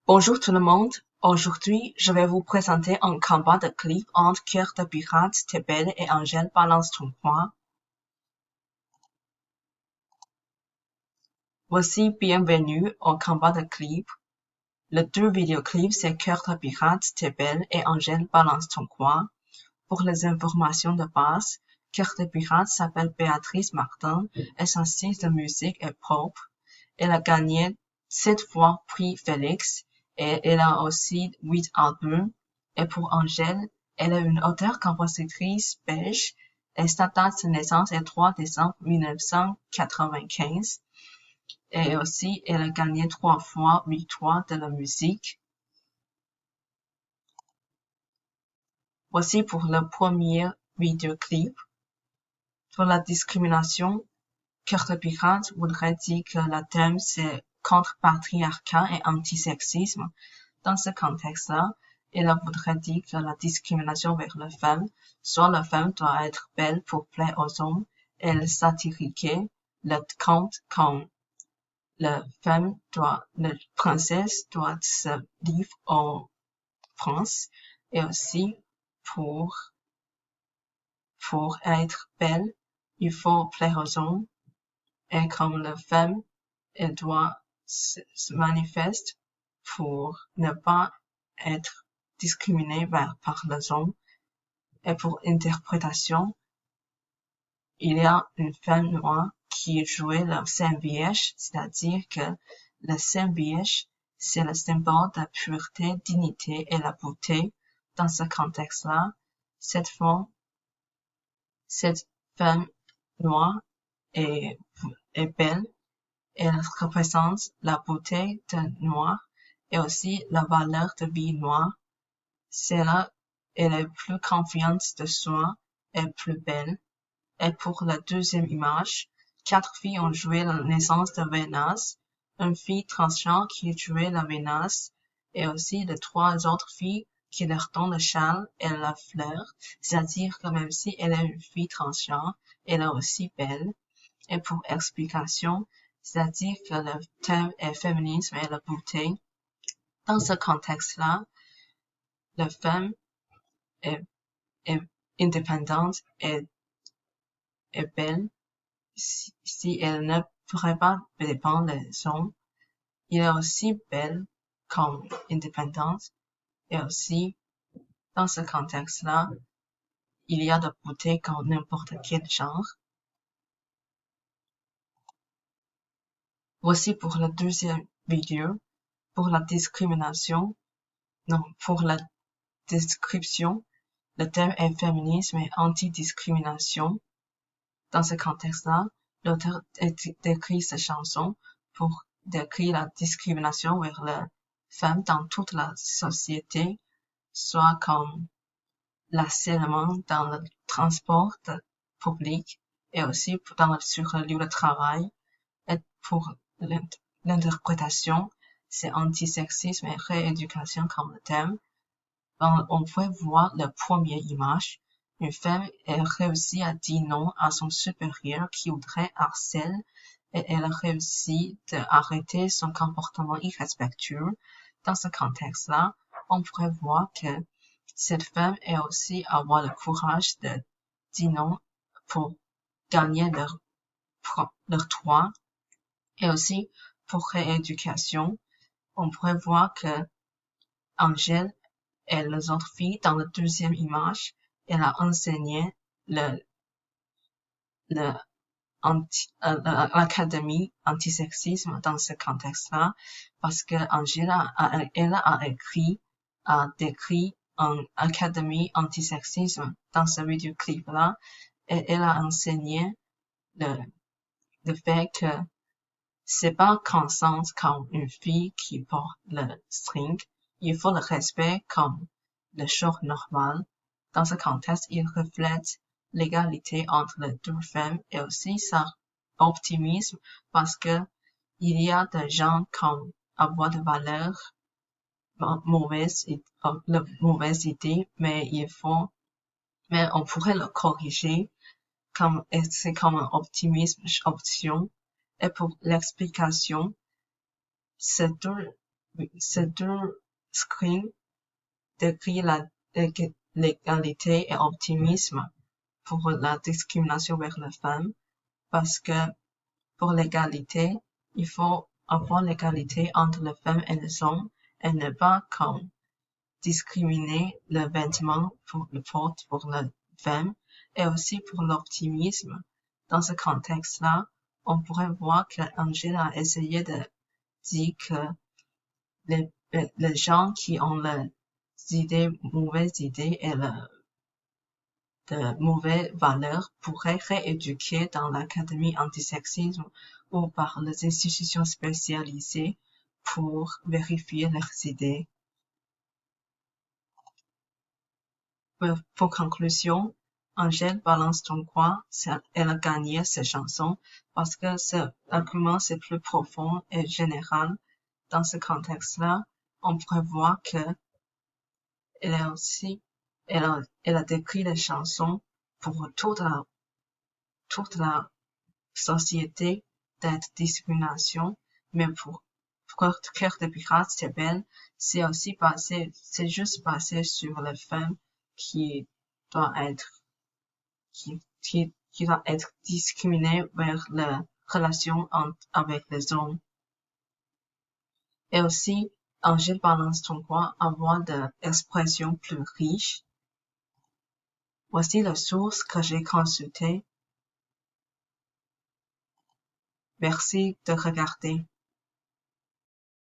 Bonjour tout le monde, aujourd'hui je vais vous présenter un combat de clip entre Cœur de Pirate, T'es belle et Angèle Balance ton poing. Voici bienvenue au combat de clip. Les deux vidéoclips c'est Cœur de Pirate, T'es belle et Angèle Balance ton poing. Pour les informations de base, Cœur de Pirate s'appelle Béatrice Martin et son style de musique est pop. Elle a gagné 7 fois prix Félix et elle a aussi 8 albums. Et pour Angèle, elle est une auteure-compositrice belge et sa date de naissance est 3 décembre 1995. Et aussi, elle a gagné 3 fois victoire de la musique. Voici pour le premier vidéoclip. Pour la discrimination, Cœur de Pirate voudrait dire que le thème c'est contre patriarcat et antisexisme. Dans ce contexte-là, il voudrait dire que la discrimination vers les femmes, soit la femme doit être belle pour plaire aux hommes, et le satiriquer le conte comme la princesse doit se vivre en France, et aussi pour être belle, il faut plaire aux hommes, et comme la femme, elle doit se manifester pour ne pas être discriminée par les hommes. Et pour interprétation, il y a une femme noire qui jouait la Sainte Vierge, c'est-à-dire que la Sainte Vierge, c'est le symbole de la pureté, dignité et la beauté. Dans ce contexte-là, cette femme noire est belle. Elle représente la beauté de noir et aussi la valeur de vie noire. C'est là, elle est plus confiante de soi et plus belle. Et pour la deuxième image, 4 filles ont joué la naissance de Vénus, une fille transgenre qui jouait la Vénus, et aussi les 3 autres filles qui leur donnent le châle et la fleur, c'est-à-dire que même si elle est une fille transgenre, elle est aussi belle. Et pour explication, c'est-à-dire que le thème est féminisme et la beauté. Dans ce contexte-là, la femme est indépendante et belle. Si elle ne pourrait pas dépendre des hommes, elle est aussi belle comme indépendante. Et aussi, dans ce contexte-là, il y a de beauté comme n'importe quel genre. Voici pour la deuxième vidéo. Pour la discrimination, non, pour la description, le thème est féminisme et anti-discrimination. Dans ce contexte-là, l'auteur décrit cette chanson pour décrire la discrimination vers les femmes dans toute la société, soit comme l'harcèlement dans le transport public et aussi sur le lieu de travail. Et pour l'interprétation, c'est antisexisme et rééducation comme le thème. On peut voir la première image. Une femme a réussi à dire non à son supérieur qui voudrait harceler et elle a réussi d'arrêter son comportement irrespectueux. Dans ce contexte-là, on pourrait voir que cette femme a aussi avoir le courage de dire non pour gagner leur droit. Et aussi, pour rééducation, on pourrait voir que Angèle et les autres filles dans la deuxième image, elle a enseigné l'académie antisexisme dans ce contexte-là, parce que Angela, elle a décrit une académie antisexisme dans ce vidéoclip-là, et elle a enseigné le fait que c'est pas consciente comme une fille qui porte le string. Il faut le respect comme le genre normal. Dans ce contexte, il reflète l'égalité entre les deux femmes et aussi son optimisme parce que il y a des gens comme avoir de valeurs mauvaise idée, mais on pourrait le corriger c'est comme un optimisme option. Et pour l'explication, ces deux ces deux screens décrivent l'égalité et l'optimisme pour la discrimination vers les femmes, parce que pour l'égalité, il faut avoir l'égalité entre les femmes et les hommes et ne pas comme discriminer le vêtement pour les femmes et aussi pour l'optimisme. Dans ce contexte-là, on pourrait voir qu'Angèle a essayé de dire que les gens qui ont mauvaises idées et de mauvaises valeurs pourraient rééduquer dans l'académie antisexisme ou par les institutions spécialisées pour vérifier leurs idées. Pour conclusion, Angèle Balance ton quoi, elle a gagné cette chanson parce que l'argument c'est plus profond et général. Dans ce contexte-là, on pourrait voir que elle a décrit les chansons pour toute la société d'être discrimination, mais pour Cœur de pirate, c'est belle, c'est juste basé sur les femmes qui doit être discriminées vers la relation avec les hommes. Et aussi, Angèle Balance ton quoi avoir d'expressions plus riches. Voici la source que j'ai consultée. Merci de regarder.